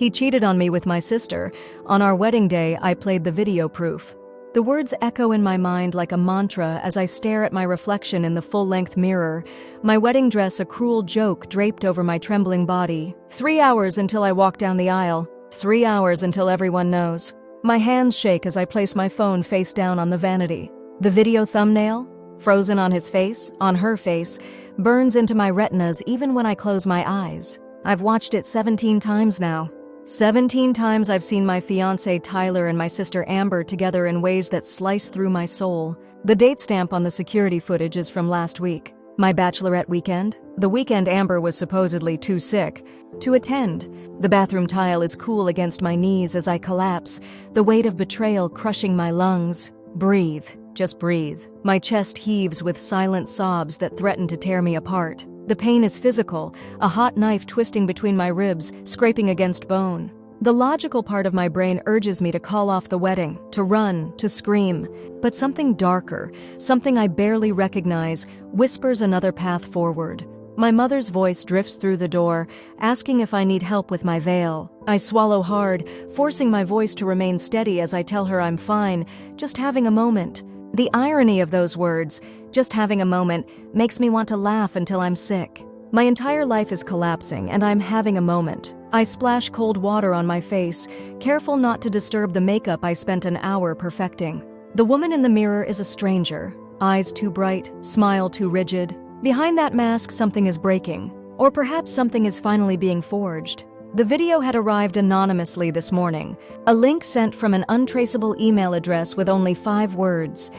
He cheated on me with my sister. On our wedding day, I played the video proof. The words echo in my mind like a mantra as I stare at my reflection in the full-length mirror, my wedding dress a cruel joke draped over my trembling body. 3 hours until I walk down the aisle. 3 hours until everyone knows. My hands shake as I place my phone face down on the vanity. The video thumbnail, frozen on his face, on her face, burns into my retinas even when I close my eyes. I've watched it 17 times now. 17 times I've seen my fiancé Tyler and my sister Amber together in ways that slice through my soul. The date stamp on the security footage is from last week. My bachelorette weekend, the weekend Amber was supposedly too sick to attend. The bathroom tile is cool against my knees as I collapse, the weight of betrayal crushing my lungs. Breathe, just breathe. My chest heaves with silent sobs that threaten to tear me apart. The pain is physical, a hot knife twisting between my ribs, scraping against bone. The logical part of my brain urges me to call off the wedding, to run, to scream. But something darker, something I barely recognize, whispers another path forward. My mother's voice drifts through the door, asking if I need help with my veil. I swallow hard, forcing my voice to remain steady as I tell her I'm fine, just having a moment. The irony of those words, just having a moment, makes me want to laugh until I'm sick. My entire life is collapsing, and I'm having a moment. I splash cold water on my face, careful not to disturb the makeup I spent an hour perfecting. The woman in the mirror is a stranger. Eyes too bright, smile too rigid. Behind that mask, something is breaking. Or perhaps something is finally being forged. The video had arrived anonymously this morning. A link sent from an untraceable email address with only 5 words.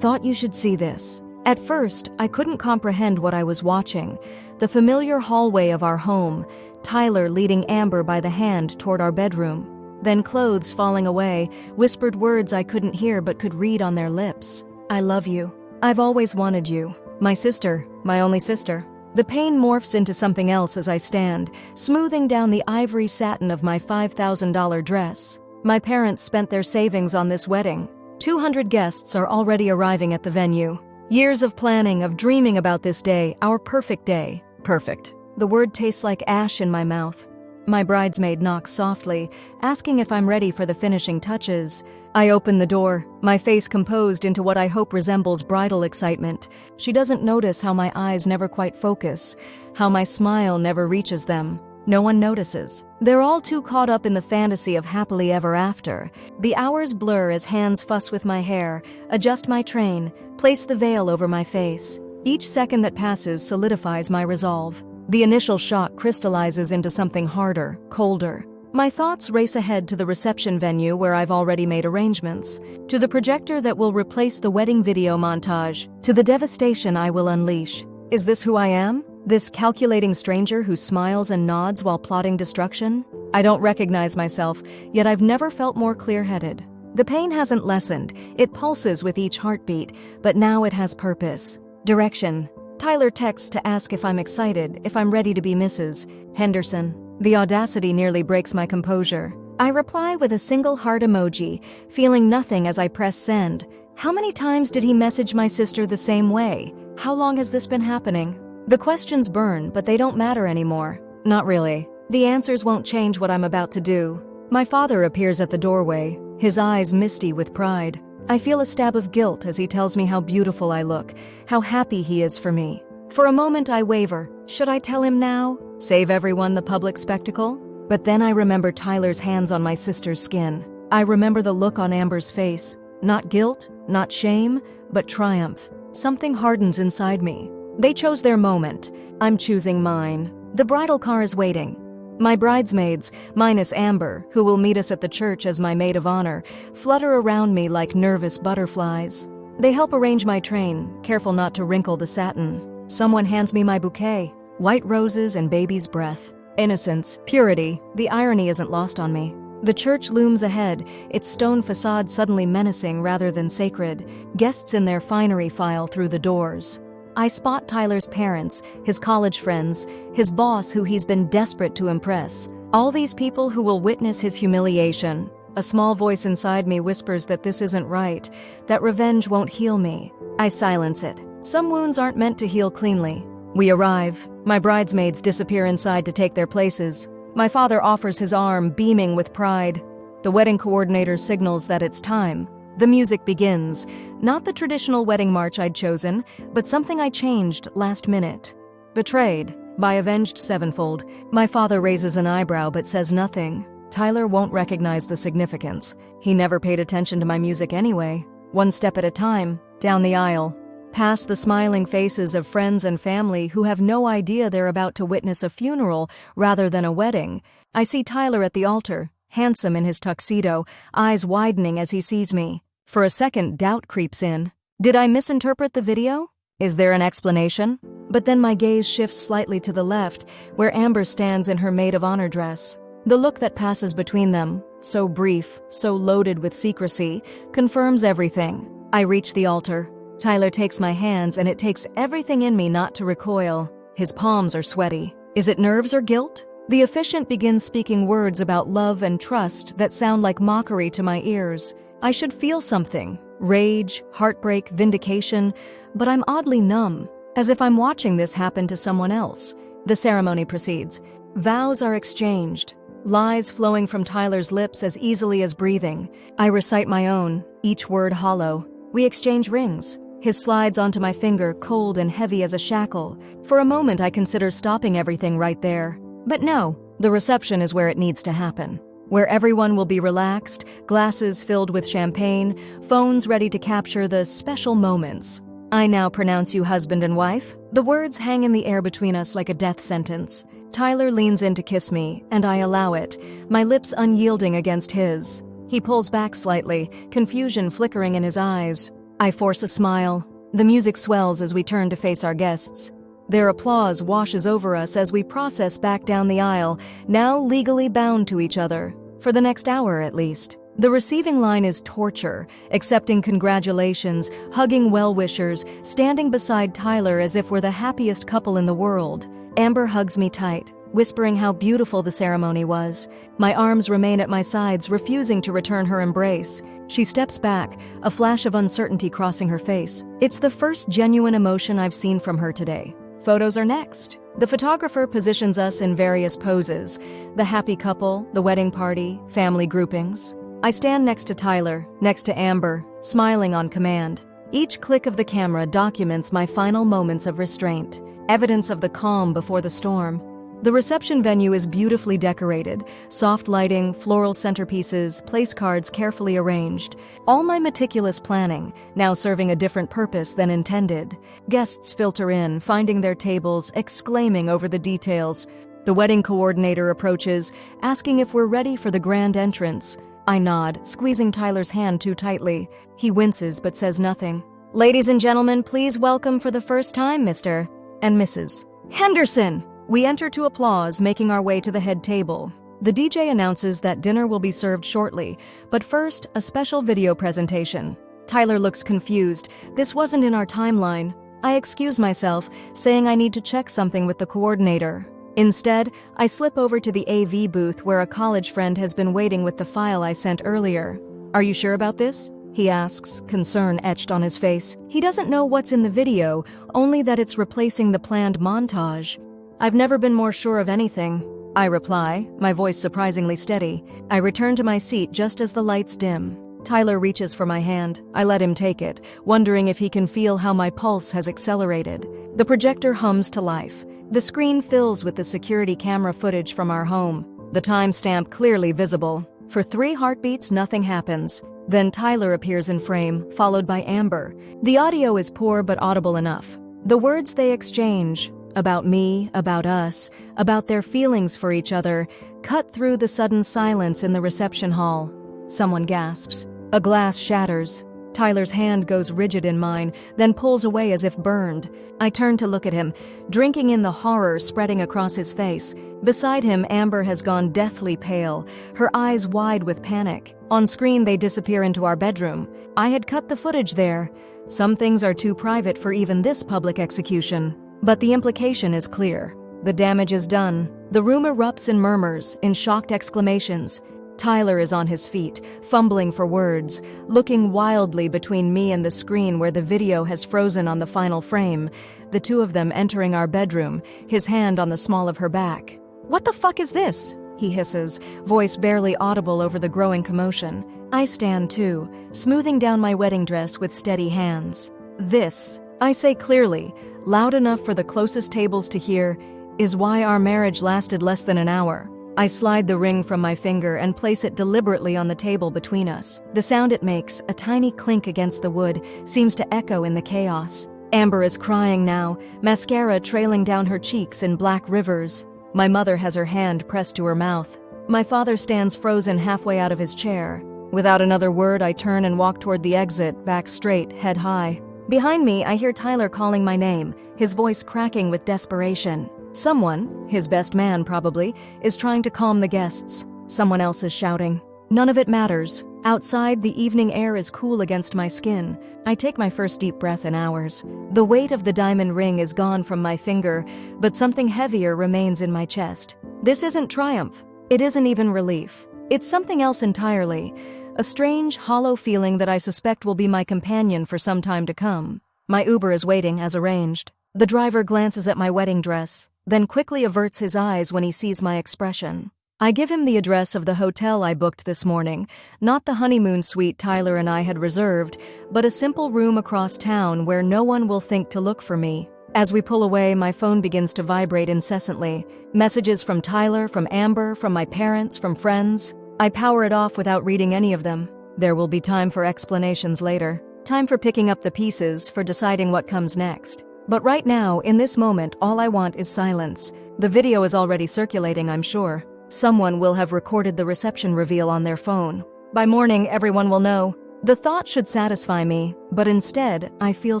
Thought you should see this. At first, I couldn't comprehend what I was watching. The familiar hallway of our home, Tyler leading Amber by the hand toward our bedroom. Then clothes falling away, whispered words I couldn't hear but could read on their lips. I love you. I've always wanted you. My sister, my only sister. The pain morphs into something else as I stand, smoothing down the ivory satin of my $5,000 dress. My parents spent their savings on this wedding. 200 guests are already arriving at the venue. Years of planning, of dreaming about this day, our perfect day. Perfect. The word tastes like ash in my mouth. My bridesmaid knocks softly, asking if I'm ready for the finishing touches. I open the door, my face composed into what I hope resembles bridal excitement. She doesn't notice how my eyes never quite focus, how my smile never reaches them. No one notices. They're all too caught up in the fantasy of happily ever after. The hours blur as hands fuss with my hair, adjust my train, place the veil over my face. Each second that passes solidifies my resolve. The initial shock crystallizes into something harder, colder. My thoughts race ahead to the reception venue where I've already made arrangements, to the projector that will replace the wedding video montage, to the devastation I will unleash. Is this who I am? This calculating stranger who smiles and nods while plotting destruction? I don't recognize myself, yet I've never felt more clear-headed. The pain hasn't lessened, it pulses with each heartbeat, but now it has purpose. Direction. Tyler texts to ask if I'm excited, if I'm ready to be Mrs. Henderson. The audacity nearly breaks my composure. I reply with a single heart emoji, feeling nothing as I press send. How many times did he message my sister the same way? How long has this been happening? The questions burn, but they don't matter anymore. Not really. The answers won't change what I'm about to do. My father appears at the doorway, his eyes misty with pride. I feel a stab of guilt as he tells me how beautiful I look, how happy he is for me. For a moment I waver. Should I tell him now? Save everyone the public spectacle? But then I remember Tyler's hands on my sister's skin. I remember the look on Amber's face. Not guilt, not shame, but triumph. Something hardens inside me. They chose their moment. I'm choosing mine. The bridal car is waiting. My bridesmaids, minus Amber, who will meet us at the church as my maid of honor, flutter around me like nervous butterflies. They help arrange my train, careful not to wrinkle the satin. Someone hands me my bouquet, white roses and baby's breath. Innocence, purity, the irony isn't lost on me. The church looms ahead, its stone facade suddenly menacing rather than sacred. Guests in their finery file through the doors. I spot Tyler's parents, his college friends, his boss who he's been desperate to impress. All these people who will witness his humiliation. A small voice inside me whispers that this isn't right, that revenge won't heal me. I silence it. Some wounds aren't meant to heal cleanly. We arrive. My bridesmaids disappear inside to take their places. My father offers his arm, beaming with pride. The wedding coordinator signals that it's time. The music begins. Not the traditional wedding march I'd chosen, but something I changed last minute. Betrayed by Avenged Sevenfold, my father raises an eyebrow but says nothing. Tyler won't recognize the significance. He never paid attention to my music anyway. One step at a time, down the aisle, past the smiling faces of friends and family who have no idea they're about to witness a funeral rather than a wedding. I see Tyler at the altar, handsome in his tuxedo, eyes widening as he sees me. For a second, doubt creeps in. Did I misinterpret the video? Is there an explanation? But then my gaze shifts slightly to the left, where Amber stands in her maid of honor dress. The look that passes between them, so brief, so loaded with secrecy, confirms everything. I reach the altar. Tyler takes my hands, and it takes everything in me not to recoil. His palms are sweaty. Is it nerves or guilt? The officiant begins speaking words about love and trust that sound like mockery to my ears. I should feel something. Rage, heartbreak, vindication, but I'm oddly numb, as if I'm watching this happen to someone else. The ceremony proceeds. Vows are exchanged, lies flowing from Tyler's lips as easily as breathing. I recite my own, each word hollow. We exchange rings. His slides onto my finger, cold and heavy as a shackle. For a moment I consider stopping everything right there. But no, the reception is where it needs to happen. Where everyone will be relaxed, glasses filled with champagne, phones ready to capture the special moments. I now pronounce you husband and wife. The words hang in the air between us like a death sentence. Tyler leans in to kiss me, and I allow it, my lips unyielding against his. He pulls back slightly, confusion flickering in his eyes. I force a smile. The music swells as we turn to face our guests. Their applause washes over us as we process back down the aisle, now legally bound to each other. For the next hour, at least. The receiving line is torture, accepting congratulations, hugging well-wishers, standing beside Tyler as if we're the happiest couple in the world. Amber hugs me tight, whispering how beautiful the ceremony was. My arms remain at my sides, refusing to return her embrace. She steps back, a flash of uncertainty crossing her face. It's the first genuine emotion I've seen from her today. Photos are next. The photographer positions us in various poses. The happy couple, the wedding party, family groupings. I stand next to Tyler, next to Amber, smiling on command. Each click of the camera documents my final moments of restraint, evidence of the calm before the storm. The reception venue is beautifully decorated, soft lighting, floral centerpieces, place cards carefully arranged. All my meticulous planning, now serving a different purpose than intended. Guests filter in, finding their tables, exclaiming over the details. The wedding coordinator approaches, asking if we're ready for the grand entrance. I nod, squeezing Tyler's hand too tightly. He winces but says nothing. Ladies and gentlemen, please welcome for the first time Mr. and Mrs. Henderson. We enter to applause, making our way to the head table. The DJ announces that dinner will be served shortly, but first, a special video presentation. Tyler looks confused. This wasn't in our timeline. I excuse myself, saying I need to check something with the coordinator. Instead, I slip over to the AV booth where a college friend has been waiting with the file I sent earlier. Are you sure about this? He asks, concern etched on his face. He doesn't know what's in the video, only that it's replacing the planned montage. I've never been more sure of anything, I reply, my voice surprisingly steady. I return to my seat just as the lights dim. Tyler reaches for my hand. I let him take it, wondering if he can feel how my pulse has accelerated. The projector hums to life. The screen fills with the security camera footage from our home. The timestamp clearly visible. For 3 heartbeats, nothing happens. Then Tyler appears in frame, followed by Amber. The audio is poor but audible enough. The words they exchange, about me, about us, about their feelings for each other, cut through the sudden silence in the reception hall. Someone gasps. A glass shatters. Tyler's hand goes rigid in mine, then pulls away as if burned. I turn to look at him, drinking in the horror spreading across his face. Beside him, Amber has gone deathly pale, her eyes wide with panic. On screen, they disappear into our bedroom. I had cut the footage there. Some things are too private for even this public execution. But the implication is clear. The damage is done. The room erupts in murmurs, in shocked exclamations. Tyler is on his feet, fumbling for words, looking wildly between me and the screen where the video has frozen on the final frame, the two of them entering our bedroom, his hand on the small of her back. What the fuck is this? he hisses, voice barely audible over the growing commotion. I stand too, smoothing down my wedding dress with steady hands. This, I say clearly, loud enough for the closest tables to hear, is why our marriage lasted less than an hour. I slide the ring from my finger and place it deliberately on the table between us. The sound it makes, a tiny clink against the wood, seems to echo in the chaos. Amber is crying now, mascara trailing down her cheeks in black rivers. My mother has her hand pressed to her mouth. My father stands frozen halfway out of his chair. Without another word, I turn and walk toward the exit, back straight, head high. Behind me, I hear Tyler calling my name, his voice cracking with desperation. Someone, his best man probably, is trying to calm the guests. Someone else is shouting. None of it matters. Outside, the evening air is cool against my skin. I take my first deep breath in hours. The weight of the diamond ring is gone from my finger, but something heavier remains in my chest. This isn't triumph. It isn't even relief. It's something else entirely. A strange, hollow feeling that I suspect will be my companion for some time to come. My Uber is waiting as arranged. The driver glances at my wedding dress, then quickly averts his eyes when he sees my expression. I give him the address of the hotel I booked this morning, not the honeymoon suite Tyler and I had reserved, but a simple room across town where no one will think to look for me. As we pull away, my phone begins to vibrate incessantly. Messages from Tyler, from Amber, from my parents, from friends. I power it off without reading any of them. There will be time for explanations later. Time for picking up the pieces, for deciding what comes next. But right now, in this moment, all I want is silence. The video is already circulating, I'm sure. Someone will have recorded the reception reveal on their phone. By morning, everyone will know. The thought should satisfy me, but instead, I feel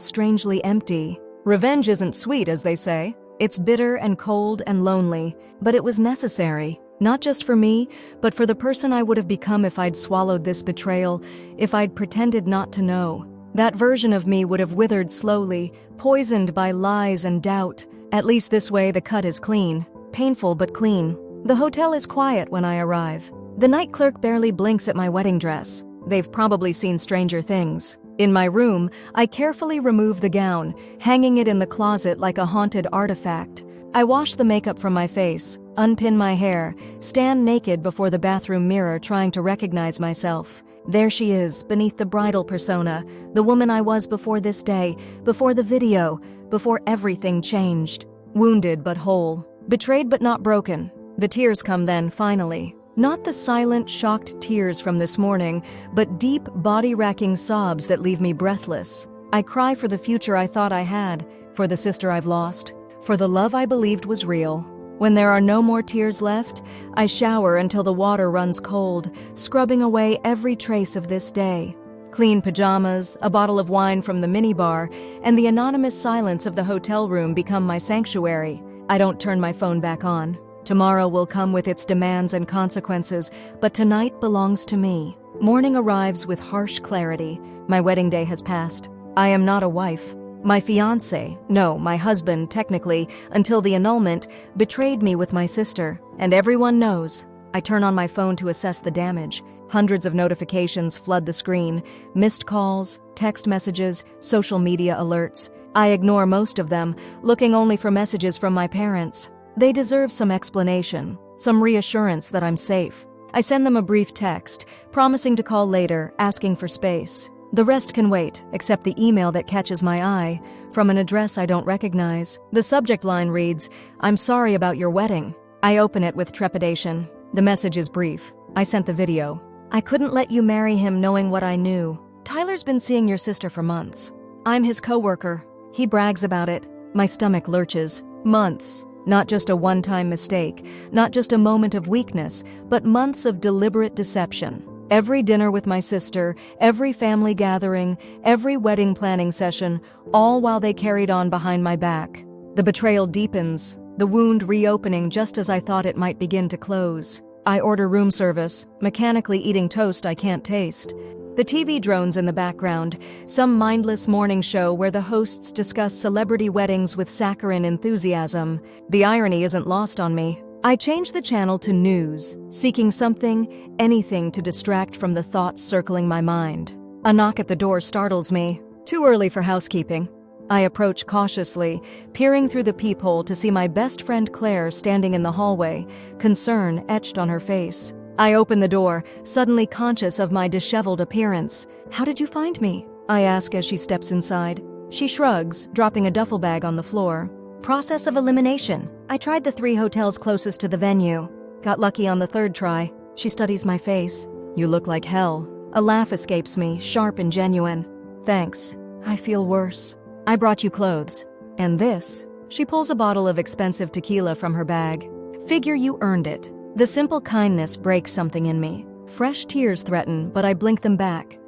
strangely empty. Revenge isn't sweet, as they say. It's bitter and cold and lonely, but it was necessary. Not just for me, but for the person I would have become if I'd swallowed this betrayal, if I'd pretended not to know. That version of me would have withered slowly, poisoned by lies and doubt. At least this way the cut is clean. Painful but clean. The hotel is quiet when I arrive. The night clerk barely blinks at my wedding dress. They've probably seen stranger things. In my room, I carefully remove the gown, hanging it in the closet like a haunted artifact. I wash the makeup from my face, unpin my hair, stand naked before the bathroom mirror trying to recognize myself. There she is, beneath the bridal persona, the woman I was before this day, before the video, before everything changed. Wounded but whole, betrayed but not broken. The tears come then, finally. Not the silent, shocked tears from this morning, but deep, body-racking sobs that leave me breathless. I cry for the future I thought I had, for the sister I've lost, for the love I believed was real. When there are no more tears left, I shower until the water runs cold, scrubbing away every trace of this day. Clean pajamas, a bottle of wine from the minibar, and the anonymous silence of the hotel room become my sanctuary. I don't turn my phone back on. Tomorrow will come with its demands and consequences, but tonight belongs to me. Morning arrives with harsh clarity. My wedding day has passed. I am not a wife. My fiancé, no, my husband, technically, until the annulment, betrayed me with my sister, and everyone knows. I turn on my phone to assess the damage. Hundreds of notifications flood the screen, missed calls, text messages, social media alerts. I ignore most of them, looking only for messages from my parents. They deserve some explanation, some reassurance that I'm safe. I send them a brief text, promising to call later, asking for space. The rest can wait, except the email that catches my eye, from an address I don't recognize. The subject line reads, "I'm sorry about your wedding." I open it with trepidation. The message is brief. I sent the video. "I couldn't let you marry him knowing what I knew. Tyler's been seeing your sister for months. I'm his coworker. He brags about it." My stomach lurches. Months. Not just a one-time mistake, not just a moment of weakness, but months of deliberate deception. Every dinner with my sister, every family gathering, every wedding planning session, all while they carried on behind my back. The betrayal deepens, the wound reopening just as I thought it might begin to close. I order room service, mechanically eating toast I can't taste. The TV drones in the background, some mindless morning show where the hosts discuss celebrity weddings with saccharine enthusiasm. The irony isn't lost on me. I change the channel to news, seeking something, anything to distract from the thoughts circling my mind. A knock at the door startles me. Too early for housekeeping. I approach cautiously, peering through the peephole to see my best friend Claire standing in the hallway, concern etched on her face. I open the door, suddenly conscious of my disheveled appearance. "How did you find me?" I ask as she steps inside. She shrugs, dropping a duffel bag on the floor. "Process of elimination. I tried the 3 hotels closest to the venue. Got lucky on the 3rd try." She studies my face. "You look like hell." A laugh escapes me, sharp and genuine. "Thanks. I feel worse. I brought you clothes. And this." She pulls a bottle of expensive tequila from her bag. "Figure you earned it." The simple kindness breaks something in me. Fresh tears threaten, but I blink them back.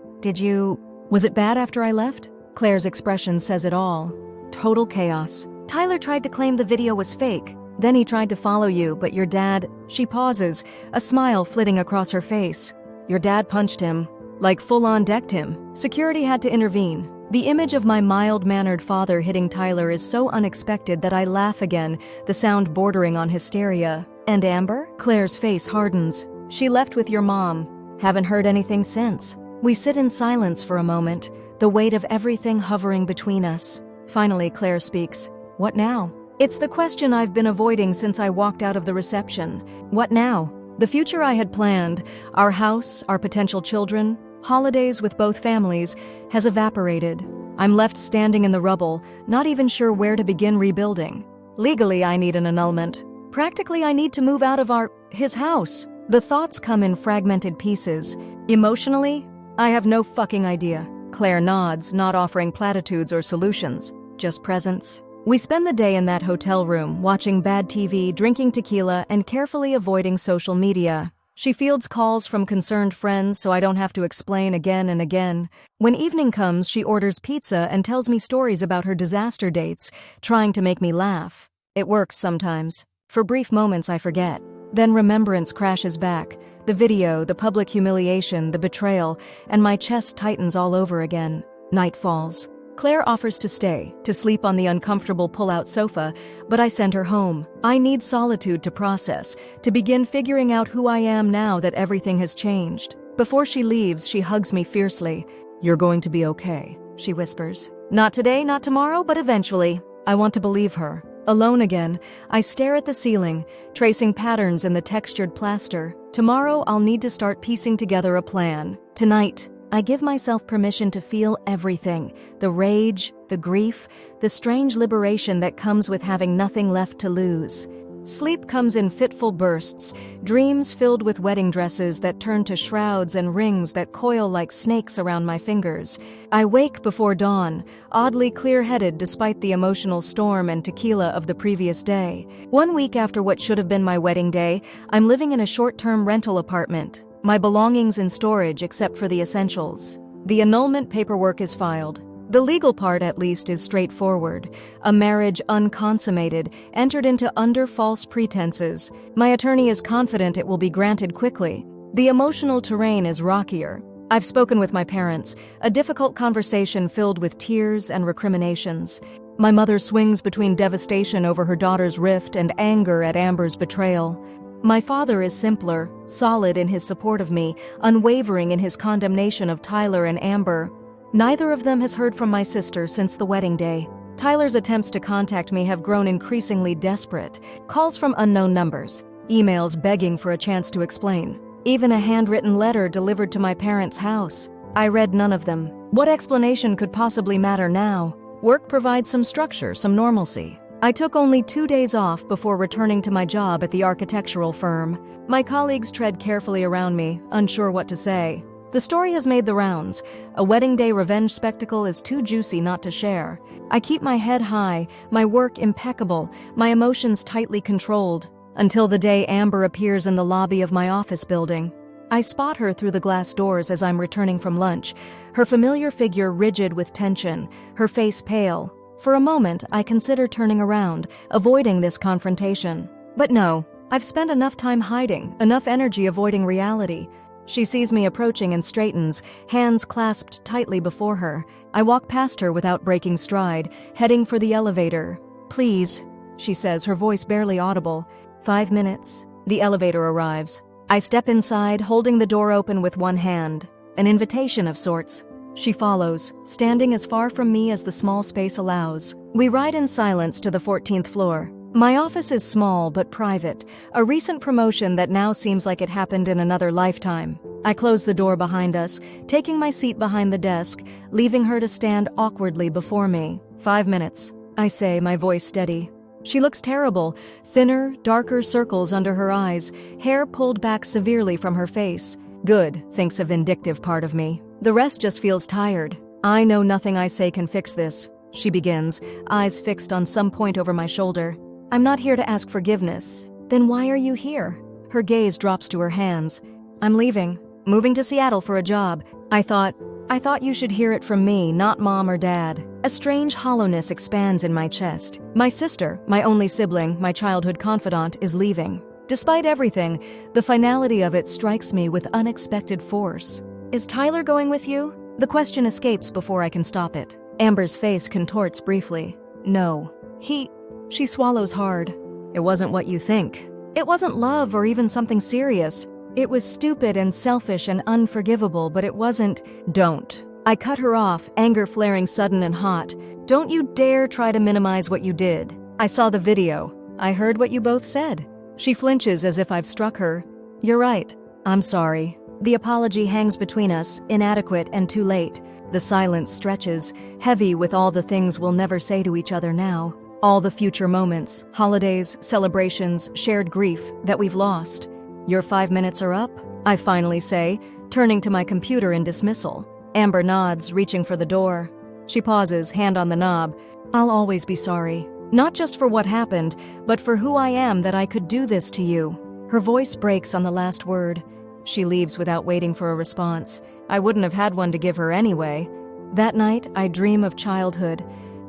Was it bad after I left?" Claire's expression says it all. "Total chaos. Tyler tried to claim the video was fake. Then he tried to follow you, but your dad..." She pauses, a smile flitting across her face. "Your dad punched him. Like full-on decked him. Security had to intervene." The image of my mild-mannered father hitting Tyler is so unexpected that I laugh again, the sound bordering on hysteria. "And Amber?" Claire's face hardens. "She left with your mom. Haven't heard anything since." We sit in silence for a moment, the weight of everything hovering between us. Finally, Claire speaks. "What now?" It's the question I've been avoiding since I walked out of the reception. What now? The future I had planned, our house, our potential children, holidays with both families, has evaporated. I'm left standing in the rubble, not even sure where to begin rebuilding. Legally, I need an annulment. Practically, I need to move out of his house. The thoughts come in fragmented pieces. Emotionally, I have no fucking idea. Claire nods, not offering platitudes or solutions, just presence. We spend the day in that hotel room, watching bad TV, drinking tequila, and carefully avoiding social media. She fields calls from concerned friends so I don't have to explain again and again. When evening comes, she orders pizza and tells me stories about her disaster dates, trying to make me laugh. It works sometimes. For brief moments, I forget. Then remembrance crashes back. The video, the public humiliation, the betrayal, and my chest tightens all over again. Night falls. Claire offers to stay, to sleep on the uncomfortable pull-out sofa, but I send her home. I need solitude to process, to begin figuring out who I am now that everything has changed. Before she leaves, she hugs me fiercely. "You're going to be okay," she whispers. "Not today, not tomorrow, but eventually." I want to believe her. Alone again, I stare at the ceiling, tracing patterns in the textured plaster. Tomorrow, I'll need to start piecing together a plan. Tonight, I give myself permission to feel everything. The rage, the grief, the strange liberation that comes with having nothing left to lose. Sleep comes in fitful bursts, dreams filled with wedding dresses that turn to shrouds and rings that coil like snakes around my fingers. I wake before dawn, oddly clear-headed despite the emotional storm and tequila of the previous day. 1 week after what should have been my wedding day, I'm living in a short-term rental apartment. My belongings in storage except for the essentials. The annulment paperwork is filed. The legal part, at least, is straightforward. A marriage unconsummated, entered into under false pretenses. My attorney is confident it will be granted quickly. The emotional terrain is rockier. I've spoken with my parents, a difficult conversation filled with tears and recriminations. My mother swings between devastation over her daughter's rift and anger at Amber's betrayal. My father is simpler, solid in his support of me, unwavering in his condemnation of Tyler and Amber. Neither of them has heard from my sister since the wedding day. Tyler's attempts to contact me have grown increasingly desperate. Calls from unknown numbers, emails begging for a chance to explain. Even a handwritten letter delivered to my parents' house. I read none of them. What explanation could possibly matter now? Work provides some structure, some normalcy. I took only 2 days off before returning to my job at the architectural firm. My colleagues tread carefully around me, unsure what to say. The story has made the rounds. A wedding day revenge spectacle is too juicy not to share. I keep my head high, my work impeccable, my emotions tightly controlled, until the day Amber appears in the lobby of my office building. I spot her through the glass doors as I'm returning from lunch, her familiar figure rigid with tension, her face pale. For a moment, I consider turning around, avoiding this confrontation. But no, I've spent enough time hiding, enough energy avoiding reality. She sees me approaching and straightens, hands clasped tightly before her. I walk past her without breaking stride, heading for the elevator. "Please," she says, her voice barely audible. 5 minutes. The elevator arrives. I step inside, holding the door open with one hand. An invitation of sorts. She follows, standing as far from me as the small space allows. We ride in silence to the 14th floor. My office is small but private, a recent promotion that now seems like it happened in another lifetime. I close the door behind us, taking my seat behind the desk, leaving her to stand awkwardly before me. 5 minutes, I say, my voice steady. She looks terrible, thinner, darker circles under her eyes, hair pulled back severely from her face. Good, thinks a vindictive part of me. The rest just feels tired. I know nothing I say can fix this, she begins, eyes fixed on some point over my shoulder. I'm not here to ask forgiveness. Then why are you here? Her gaze drops to her hands. I'm leaving, moving to Seattle for a job. I thought you should hear it from me, not mom or dad. A strange hollowness expands in my chest. My sister, my only sibling, my childhood confidant, is leaving. Despite everything, the finality of it strikes me with unexpected force. Is Tyler going with you? The question escapes before I can stop it. Amber's face contorts briefly. No. She swallows hard. It wasn't what you think. It wasn't love or even something serious. It was stupid and selfish and unforgivable, but it wasn't. Don't. I cut her off, anger flaring sudden and hot. Don't you dare try to minimize what you did. I saw the video. I heard what you both said. She flinches as if I've struck her. You're right. I'm sorry. The apology hangs between us, inadequate and too late. The silence stretches, heavy with all the things we'll never say to each other now. All the future moments, holidays, celebrations, shared grief that we've lost. Your 5 minutes are up, I finally say, turning to my computer in dismissal. Amber nods, reaching for the door. She pauses, hand on the knob. I'll always be sorry. Not just for what happened, but for who I am that I could do this to you. Her voice breaks on the last word. She leaves without waiting for a response. I wouldn't have had one to give her anyway. That night, I dream of childhood.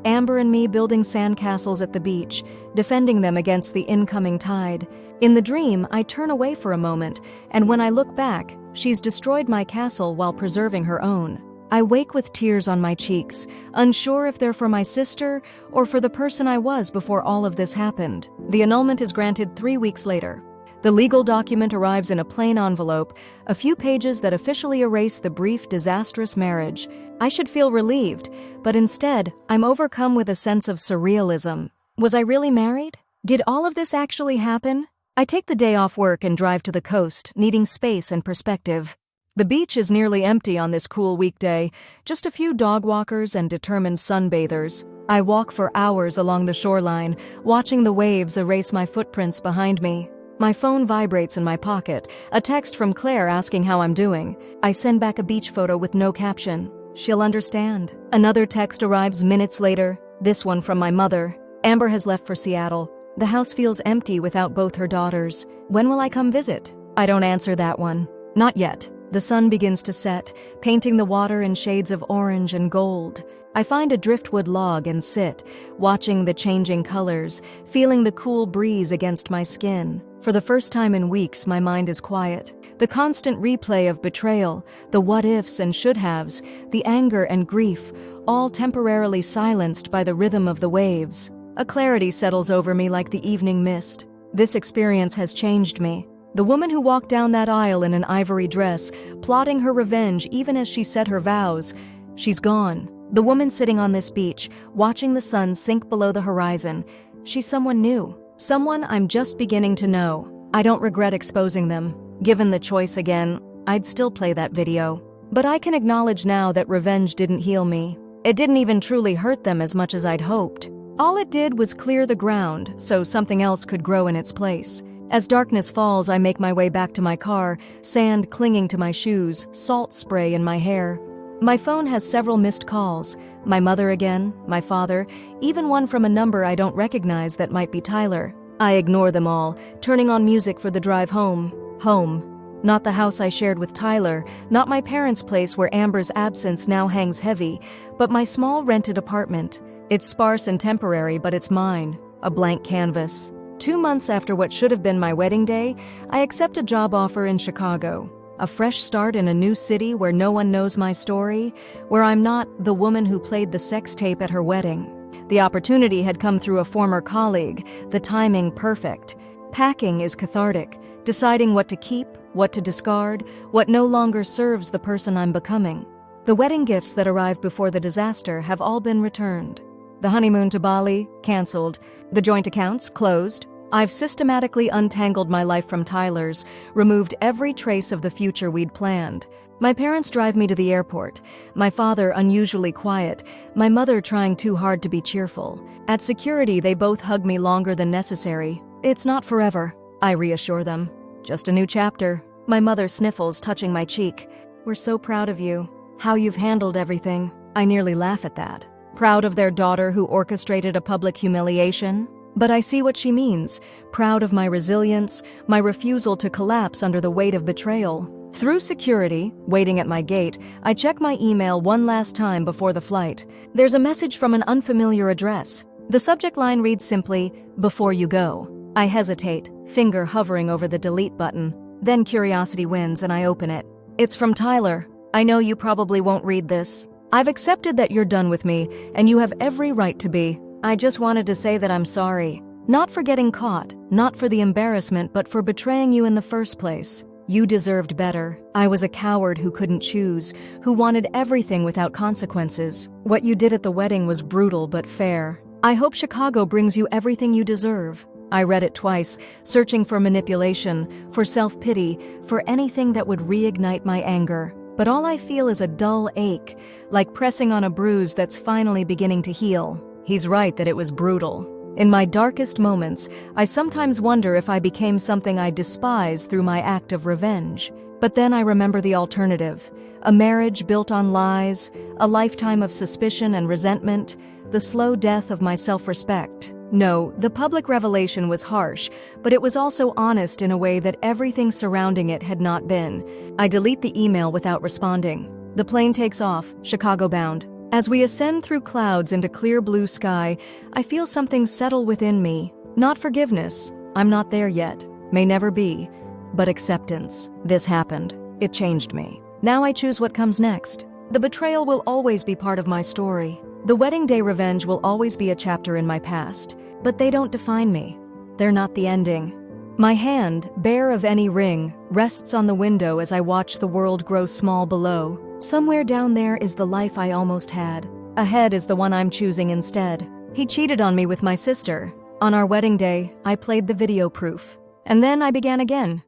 Amber and me building sandcastles at the beach, defending them against the incoming tide. In the dream, I turn away for a moment, and when I look back, she's destroyed my castle while preserving her own. I wake with tears on my cheeks, unsure if they're for my sister or for the person I was before all of this happened. The annulment is granted 3 weeks later. The legal document arrives in a plain envelope, a few pages that officially erase the brief, disastrous marriage. I should feel relieved, but instead, I'm overcome with a sense of surrealism. Was I really married? Did all of this actually happen? I take the day off work and drive to the coast, needing space and perspective. The beach is nearly empty on this cool weekday, just a few dog walkers and determined sunbathers. I walk for hours along the shoreline, watching the waves erase my footprints behind me. My phone vibrates in my pocket, a text from Claire asking how I'm doing. I send back a beach photo with no caption. She'll understand. Another text arrives minutes later, this one from my mother. Amber has left for Seattle. The house feels empty without both her daughters. When will I come visit? I don't answer that one. Not yet. The sun begins to set, painting the water in shades of orange and gold. I find a driftwood log and sit, watching the changing colors, feeling the cool breeze against my skin. For the first time in weeks, my mind is quiet. The constant replay of betrayal, the what-ifs and should-haves, the anger and grief, all temporarily silenced by the rhythm of the waves. A clarity settles over me like the evening mist. This experience has changed me. The woman who walked down that aisle in an ivory dress, plotting her revenge even as she said her vows, she's gone. The woman sitting on this beach, watching the sun sink below the horizon, she's someone new. Someone I'm just beginning to know. I don't regret exposing them. Given the choice again, I'd still play that video. But I can acknowledge now that revenge didn't heal me. It didn't even truly hurt them as much as I'd hoped. All it did was clear the ground so something else could grow in its place. As darkness falls, I make my way back to my car, sand clinging to my shoes, salt spray in my hair. My phone has several missed calls. My mother again, my father, even one from a number I don't recognize that might be Tyler. I ignore them all, turning on music for the drive home. Home. Not the house I shared with Tyler, not my parents' place where Amber's absence now hangs heavy, but my small rented apartment. It's sparse and temporary, but it's mine. A blank canvas. 2 months after what should have been my wedding day, I accept a job offer in Chicago. A fresh start in a new city where no one knows my story, where I'm not the woman who played the sex tape at her wedding. The opportunity had come through a former colleague, the timing perfect. Packing is cathartic, deciding what to keep, what to discard, what no longer serves the person I'm becoming. The wedding gifts that arrived before the disaster have all been returned. The honeymoon to Bali, cancelled. The joint accounts, closed. I've systematically untangled my life from Tyler's, removed every trace of the future we'd planned. My parents drive me to the airport, my father unusually quiet, my mother trying too hard to be cheerful. At security, they both hug me longer than necessary. It's not forever, I reassure them. Just a new chapter. My mother sniffles, touching my cheek. We're so proud of you. How you've handled everything. I nearly laugh at that. Proud of their daughter who orchestrated a public humiliation? But I see what she means. Proud of my resilience, my refusal to collapse under the weight of betrayal. Through security, waiting at my gate, I check my email one last time before the flight. There's a message from an unfamiliar address. The subject line reads simply, "Before you go." I hesitate, finger hovering over the delete button. Then curiosity wins and I open it. It's from Tyler. I know you probably won't read this. I've accepted that you're done with me, and you have every right to be. I just wanted to say that I'm sorry. Not for getting caught, not for the embarrassment, but for betraying you in the first place. You deserved better. I was a coward who couldn't choose, who wanted everything without consequences. What you did at the wedding was brutal but fair. I hope Chicago brings you everything you deserve. I read it twice, searching for manipulation, for self-pity, for anything that would reignite my anger. But all I feel is a dull ache, like pressing on a bruise that's finally beginning to heal. He's right that it was brutal. In my darkest moments, I sometimes wonder if I became something I despise through my act of revenge. But then I remember the alternative. A marriage built on lies, a lifetime of suspicion and resentment, the slow death of my self-respect. No, the public revelation was harsh, but it was also honest in a way that everything surrounding it had not been. I delete the email without responding. The plane takes off, Chicago-bound. As we ascend through clouds into clear blue sky, I feel something settle within me. Not forgiveness. I'm not there yet. May never be. But acceptance. This happened. It changed me. Now I choose what comes next. The betrayal will always be part of my story. The wedding day revenge will always be a chapter in my past. But they don't define me. They're not the ending. My hand, bare of any ring, rests on the window as I watch the world grow small below. Somewhere down there is the life I almost had. Ahead is the one I'm choosing instead. He cheated on me with my sister. On our wedding day, I played the video proof. And then I began again.